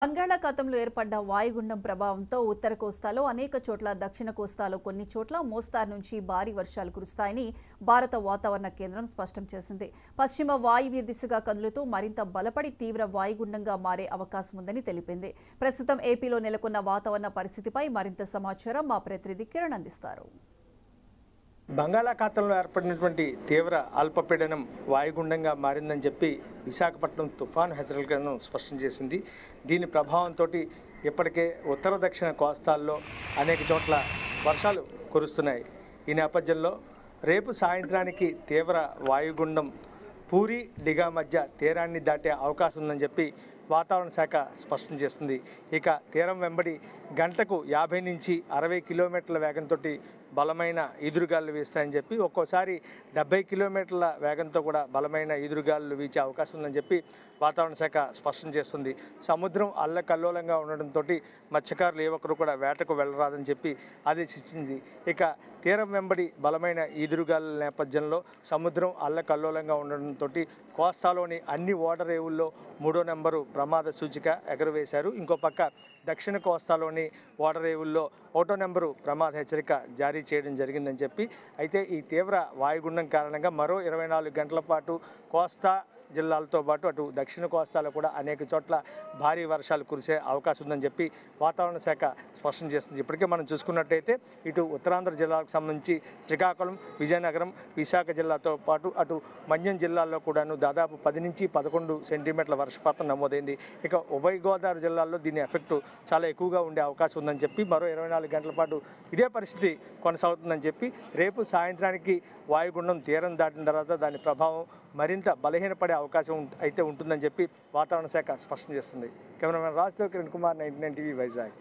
బంగాళాఖాతంలో ఏర్పడ్డ వాయుగుండం ప్రభావంతో ఉత్తర కోస్తాలో అనేక చోట్ల, దక్షిణ కోస్తాలో కొన్ని చోట్ల మోస్తారు నుంచి భారీ వర్షాలు కురుస్తాయని భారత వాతావరణ కేంద్రం స్పష్టం చేసింది. పశ్చిమ వాయువ్య దిశగా కదులుతూ మరింత బలపడి తీవ్ర వాయుగుండంగా మారే అవకాశం ఉందని తెలిపింది. ప్రస్తుతం ఏపీలో నెలకొన్న వాతావరణ పరిస్థితిపై మరింత సమాచారం మా ప్రతినిధి కిరణ్ అందిస్తారు. బంగాళాఖాతంలో ఏర్పడినటువంటి తీవ్ర అల్పపీడనం వాయుగుండంగా మారిందని చెప్పి విశాఖపట్నం తుఫాను హెచ్చరికల కేంద్రం స్పష్టం చేసింది. దీని ప్రభావంతో ఇప్పటికే ఉత్తర దక్షిణ కోస్తాల్లో అనేక చోట్ల వర్షాలు కురుస్తున్నాయి. ఈ నేపథ్యంలో రేపు సాయంత్రానికి తీవ్ర వాయుగుండం పూరి డిగా మధ్య తీరాన్ని దాటే అవకాశం ఉందని చెప్పి వాతావరణ శాఖ స్పష్టం చేస్తుంది. ఇక తీరం వెంబడి గంటకు 50 నుంచి 60 కిలోమీటర్ల వేగంతో బలమైన ఈదురుగాలు వీస్తాయని చెప్పి, ఒక్కోసారి 70 కిలోమీటర్ల వేగంతో కూడా బలమైన ఈదురుగాలు వీచే అవకాశం ఉందని చెప్పి వాతావరణ శాఖ స్పష్టం చేస్తుంది. సముద్రం అల్లకల్లోలంగా ఉండడంతో మత్స్యకారులు ఏ ఒక్కరు కూడా వేటకు వెళ్ళరాదని చెప్పి ఆదేశించింది. ఇక తీరం వెంబడి బలమైన ఈదురుగాల నేపథ్యంలో సముద్రం అల్లకల్లోలంగా ఉండడంతో కోస్తాలోని అన్ని ఓడరేవుల్లో 3వ నెంబరు ప్రమాద సూచిక ఎగరవేశారు. ఇంకో పక్క దక్షిణ కోస్తాలోని ఓడరేవుల్లో 1వ నెంబరు ప్రమాద హెచ్చరిక జారీ చేయడం జరిగిందని చెప్పి, అయితే ఈ తీవ్ర వాయుగుండం కారణంగా మరో 24 గంటల పాటు కోస్తా జిల్లాలతో పాటు అటు దక్షిణ కోస్తాలో కూడా అనేక చోట్ల భారీ వర్షాలు కురిసే అవకాశం ఉందని చెప్పి వాతావరణ శాఖ స్పష్టం చేస్తుంది. ఇప్పటికే మనం చూసుకున్నట్టయితే ఇటు ఉత్తరాంధ్ర జిల్లాలకు సంబంధించి శ్రీకాకుళం, విజయనగరం, విశాఖ జిల్లాతో పాటు అటు మన్యం జిల్లాల్లో కూడాను దాదాపు 10 నుంచి 11 సెంటీమీటర్ల వర్షపాతం నమోదైంది. ఇక ఉభయ గోదావరి జిల్లాల్లో దీని ఎఫెక్ట్ చాలా ఎక్కువగా ఉండే అవకాశం ఉందని చెప్పి, మరో 24 గంటల పాటు ఇదే పరిస్థితి కొనసాగుతుందని చెప్పి, రేపు సాయంత్రానికి వాయుగుండం తీరం దాటిన తర్వాత దాని ప్రభావం మరింత బలహీనపడే అవకాశం అయితే ఉంటుందని చెప్పి వాతావరణ శాఖ స్పష్టం చేస్తుంది. కెమెరామెన్ రాజ్తో కిరణ్ కుమార్, 99 టీవీ, వైజాగ్.